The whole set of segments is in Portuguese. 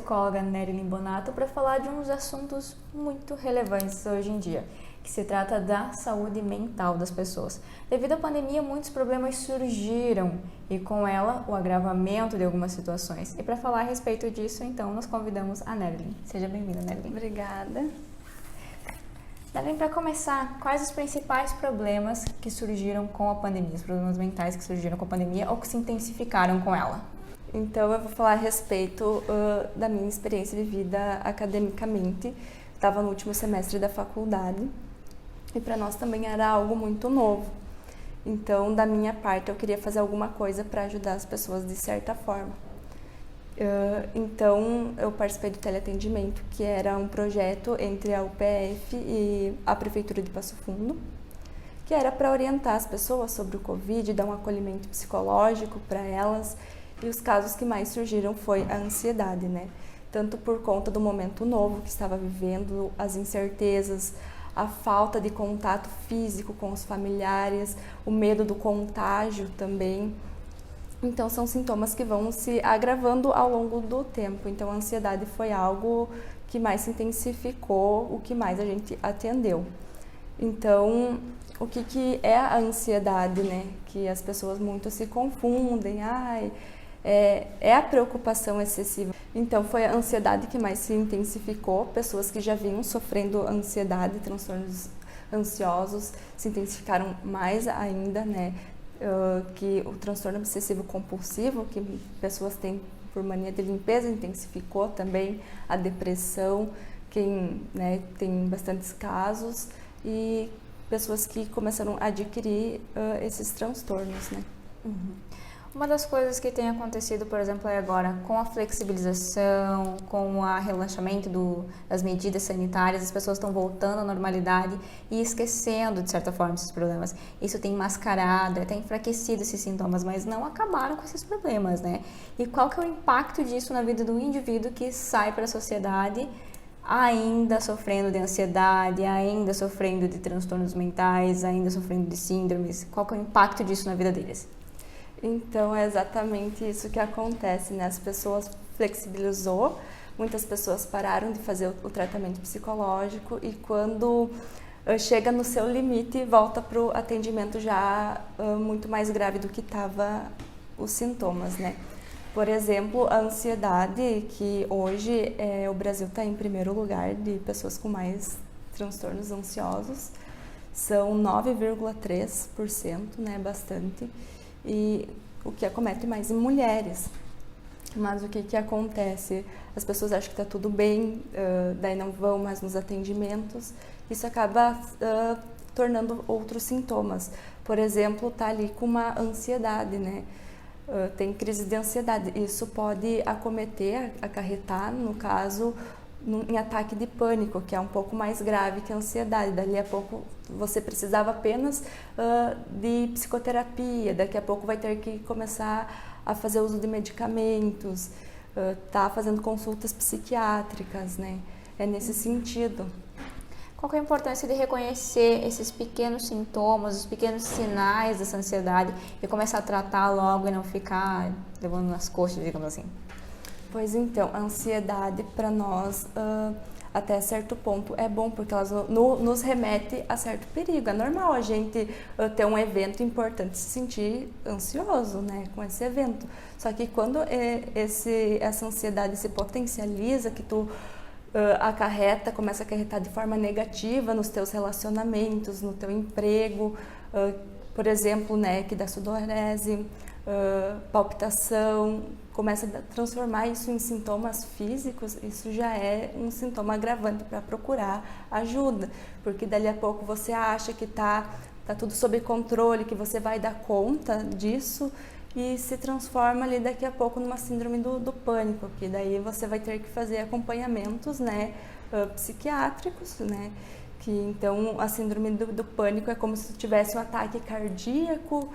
psicóloga Nerilyn Bonato para falar de uns assuntos muito relevantes hoje em dia, que se trata da saúde mental das pessoas. Devido à pandemia, muitos problemas surgiram e com ela o agravamento de algumas situações. E para falar a respeito disso, então, nós convidamos a Nerilyn. Seja bem-vinda, Nerilyn. Obrigada. Nerilyn, para começar, quais os principais problemas que surgiram com a pandemia, os problemas mentais que surgiram com a pandemia ou que se intensificaram com ela? Então, eu vou falar a respeito da minha experiência vivida academicamente. Estava no último semestre da faculdade e para nós também era algo muito novo. Então, da minha parte, eu queria fazer alguma coisa para ajudar as pessoas de certa forma. Então, eu participei do teleatendimento, que era um projeto entre a UPF e a Prefeitura de Passo Fundo, que era para orientar as pessoas sobre o Covid, dar um acolhimento psicológico para elas. E os casos que mais surgiram foi a ansiedade, né? Tanto por conta do momento novo que estava vivendo, as incertezas, a falta de contato físico com os familiares, o medo do contágio também. Então, são sintomas que vão se agravando ao longo do tempo. Então, a ansiedade foi algo que mais se intensificou, o que mais a gente atendeu. Então, o que é a ansiedade, né? Que as pessoas muito se confundem. É a preocupação excessiva. Então, foi a ansiedade que mais se intensificou. Pessoas que já vinham sofrendo ansiedade, transtornos ansiosos, se intensificaram mais ainda, né? Que o transtorno obsessivo compulsivo, que pessoas têm por mania de limpeza, intensificou também. A depressão, né, tem bastantes casos. E pessoas que começaram a adquirir esses transtornos, né? Uhum. Uma das coisas que tem acontecido, por exemplo, agora, com a flexibilização, com o relaxamento das medidas sanitárias, as pessoas estão voltando à normalidade e esquecendo, de certa forma, esses problemas. Isso tem mascarado, até enfraquecido esses sintomas, mas não acabaram com esses problemas, né? E qual que é o impacto disso na vida do indivíduo que sai para a sociedade ainda sofrendo de ansiedade, ainda sofrendo de transtornos mentais, ainda sofrendo de síndromes? Qual que é o impacto disso na vida deles? Então, é exatamente isso que acontece, né? As pessoas flexibilizou, muitas pessoas pararam de fazer o tratamento psicológico e quando chega no seu limite, volta para o atendimento já muito mais grave do que estava os sintomas, né? Por exemplo, a ansiedade, que hoje o Brasil está em primeiro lugar de pessoas com mais transtornos ansiosos, são 9,3%, né? Bastante. E o que acomete mais em mulheres. Mas o que acontece? As pessoas acham que está tudo bem, daí não vão mais nos atendimentos. Isso acaba tornando outros sintomas. Por exemplo, tá ali com uma ansiedade, né? Tem crise de ansiedade. Isso pode acarretar, no caso, em ataque de pânico, que é um pouco mais grave que a ansiedade. Dali a pouco você precisava apenas de psicoterapia, daqui a pouco vai ter que começar a fazer uso de medicamentos, tá fazendo consultas psiquiátricas, né? É nesse sentido. Qual que é a importância de reconhecer esses pequenos sintomas, os pequenos sinais dessa ansiedade e começar a tratar logo e não ficar levando nas coxas, digamos assim? Pois então, a ansiedade para nós, até certo ponto, é bom, porque ela nos remete a certo perigo. É normal a gente ter um evento importante e se sentir ansioso, né, com esse evento. Só que quando essa ansiedade se potencializa, que tu começa a acarretar de forma negativa nos teus relacionamentos, no teu emprego, por exemplo, né, que dá sudorese, palpitação, começa a transformar isso em sintomas físicos, isso já é um sintoma agravante para procurar ajuda, porque dali a pouco você acha que tá tudo sob controle, que você vai dar conta disso e se transforma ali daqui a pouco numa síndrome do pânico, que daí você vai ter que fazer acompanhamentos, né, psiquiátricos, né, que então a síndrome do pânico é como se tivesse um ataque cardíaco,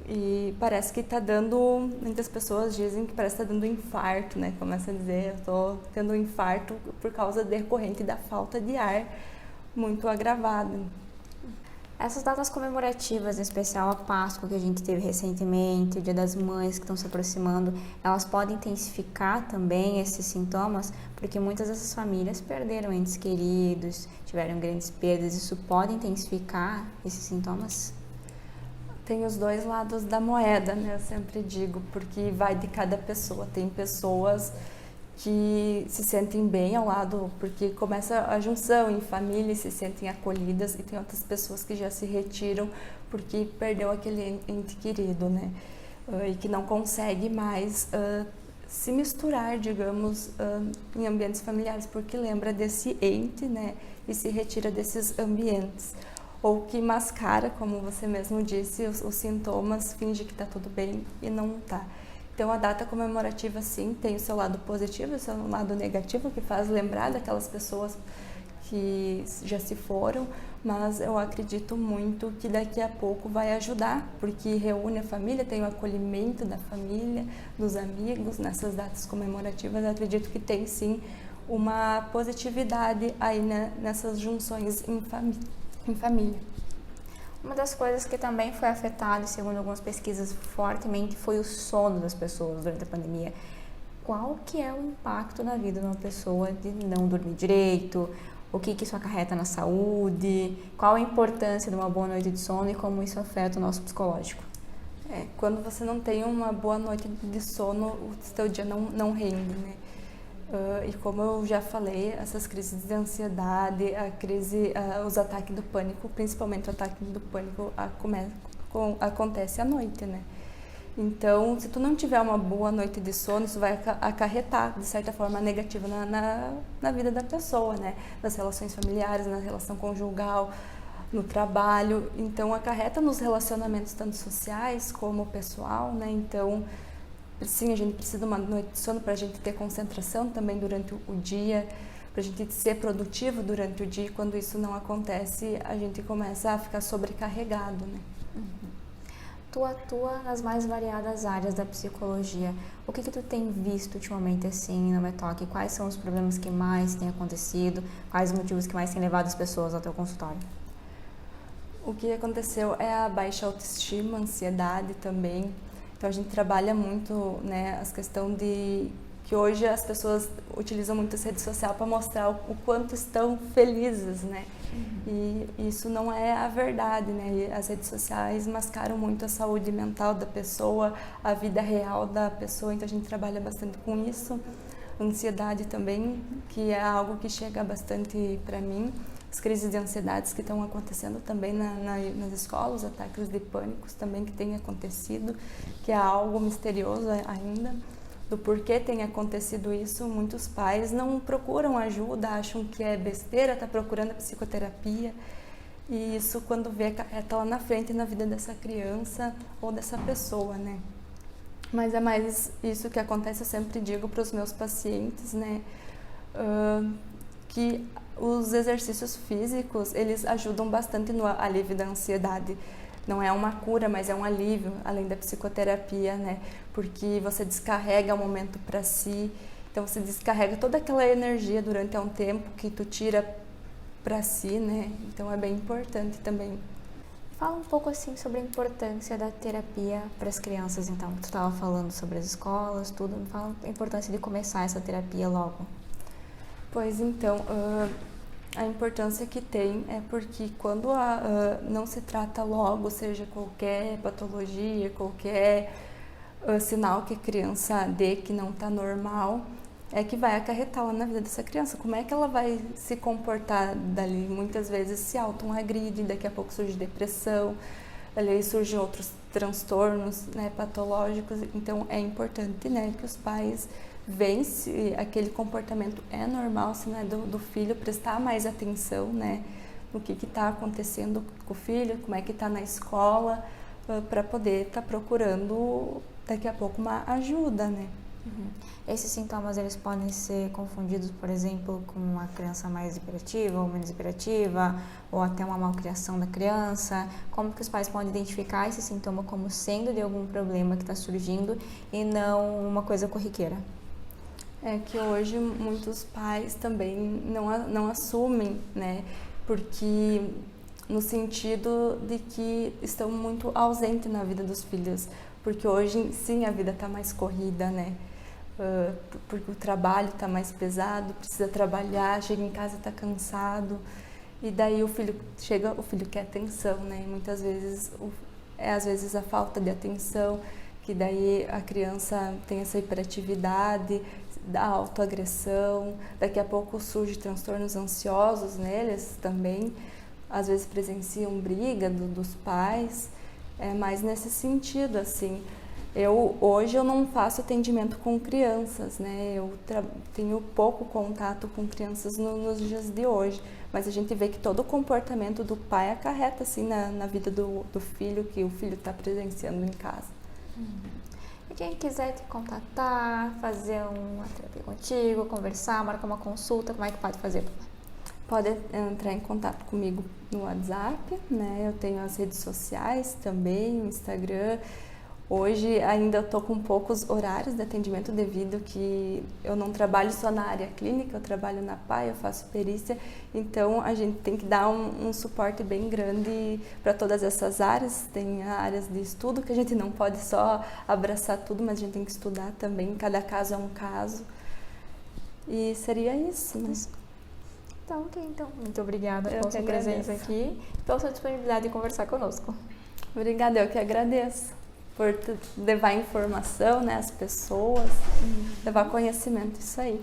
e parece que está dando, muitas pessoas dizem que parece que está dando infarto, né? Começa a dizer, eu estou tendo um infarto por causa decorrente da falta de ar muito agravada. Essas datas comemorativas, em especial a Páscoa que a gente teve recentemente, o Dia das Mães que estão se aproximando, elas podem intensificar também esses sintomas, porque muitas dessas famílias perderam entes queridos, tiveram grandes perdas, isso pode intensificar esses sintomas? Tem os dois lados da moeda, né? Eu sempre digo, porque vai de cada pessoa. Tem pessoas que se sentem bem ao lado, porque começa a junção em família e se sentem acolhidas, e tem outras pessoas que já se retiram porque perdeu aquele ente querido, né? E que não consegue mais se misturar, digamos, em ambientes familiares, porque lembra desse ente, né? E se retira desses ambientes. Ou que mascara, como você mesmo disse, os sintomas, finge que está tudo bem e não está. Então, a data comemorativa, sim, tem o seu lado positivo e o seu lado negativo, que faz lembrar daquelas pessoas que já se foram, mas eu acredito muito que daqui a pouco vai ajudar, porque reúne a família, tem o acolhimento da família, dos amigos, nessas datas comemorativas. Eu acredito que tem, sim, uma positividade aí, né, nessas junções em família. Uma das coisas que também foi afetada, segundo algumas pesquisas, fortemente foi o sono das pessoas durante a pandemia. Qual que é o impacto na vida de uma pessoa de não dormir direito? O que isso acarreta na saúde? Qual a importância de uma boa noite de sono e como isso afeta o nosso psicológico? Quando você não tem uma boa noite de sono, o seu dia não rende, né? E como eu já falei, essas crises de ansiedade, os ataques do pânico, principalmente o ataque do pânico acontece à noite, né? Então, se tu não tiver uma boa noite de sono, isso vai acarretar, de certa forma, negativa na vida da pessoa, né? Nas relações familiares, na relação conjugal, no trabalho. Então, acarreta nos relacionamentos tanto sociais como pessoal, né? Então, sim, a gente precisa de uma noite de sono para a gente ter concentração também durante o dia, para a gente ser produtivo durante o dia. E quando isso não acontece, a gente começa a ficar sobrecarregado, né? Tu atua nas mais variadas áreas da psicologia. O que tu tem visto ultimamente assim no Metoque? Quais são os problemas que mais têm acontecido? Quais os motivos que mais têm levado as pessoas ao teu consultório? O que aconteceu é a baixa autoestima, ansiedade também. Então a gente trabalha muito, né, a questão de que hoje as pessoas utilizam muito as redes sociais para mostrar o quanto estão felizes, né? E isso não é a verdade, né? E as redes sociais mascaram muito a saúde mental da pessoa, a vida real da pessoa, então a gente trabalha bastante com isso. Ansiedade também, que é algo que chega bastante para mim. As crises de ansiedades que estão acontecendo também nas escolas, ataques de pânicos também que têm acontecido, que é algo misterioso ainda, do porquê tem acontecido isso. Muitos pais não procuram ajuda, acham que é besteira, tá procurando a psicoterapia, e isso quando vê tá lá na frente na vida dessa criança ou dessa pessoa, né? Mas é mais isso que acontece, eu sempre digo para os meus pacientes, né? Que os exercícios físicos, eles ajudam bastante no alívio da ansiedade. Não é uma cura, mas é um alívio, além da psicoterapia, né? Porque você descarrega o momento para si, então você descarrega toda aquela energia durante um tempo que tu tira para si, né? Então é bem importante também. Fala um pouco assim sobre a importância da terapia para as crianças, então. Tu estava falando sobre as escolas, tudo. Fala a importância de começar essa terapia logo. Pois então, a importância que tem é porque quando não se trata logo, seja qualquer patologia, qualquer sinal que a criança dê que não está normal, é que vai acarretar lá na vida dessa criança. Como é que ela vai se comportar dali? Muitas vezes se autoagride, daqui a pouco surge depressão, dali surgem outros transtornos, né, patológicos. Então é importante, né, que os pais vejam se aquele comportamento é normal, se não é do filho, prestar mais atenção, né, no que está acontecendo com o filho, como é que está na escola, para poder estar procurando daqui a pouco uma ajuda, né. Esses sintomas, eles podem ser confundidos, por exemplo, com uma criança mais hiperativa ou menos hiperativa, ou até uma malcriação da criança. Como que os pais podem identificar esse sintoma como sendo de algum problema que está surgindo e não uma coisa corriqueira? É que hoje muitos pais também não assumem, né? Porque no sentido de que estão muito ausentes na vida dos filhos, porque hoje sim a vida está mais corrida, né? Porque o trabalho está mais pesado, precisa trabalhar, chega em casa está cansado, e daí o filho quer atenção, né? E muitas vezes às vezes a falta de atenção, que daí a criança tem essa hiperatividade, da autoagressão, daqui a pouco surge transtornos ansiosos neles também, às vezes presenciam briga dos pais, mas nesse sentido, assim, hoje eu não faço atendimento com crianças, né? Eu tenho pouco contato com crianças nos dias de hoje, mas a gente vê que todo o comportamento do pai acarreta assim na vida do filho, que o filho está presenciando em casa. E quem quiser te contatar, fazer uma terapia contigo, conversar, marcar uma consulta, como é que pode fazer? Pode entrar em contato comigo no WhatsApp, né? Eu tenho as redes sociais também, o Instagram. Hoje ainda estou com poucos horários de atendimento devido que eu não trabalho só na área clínica, eu trabalho na PAI, eu faço perícia, então a gente tem que dar um suporte bem grande para todas essas áreas. Tem áreas de estudo que a gente não pode só abraçar tudo, mas a gente tem que estudar também, cada caso é um caso. E seria isso, né? Então, ok, então. Muito obrigada Eu pela sua presença agradeço. aqui e pela sua disponibilidade de conversar conosco. Obrigada, eu que agradeço por levar informação, né, às pessoas, levar conhecimento, isso aí.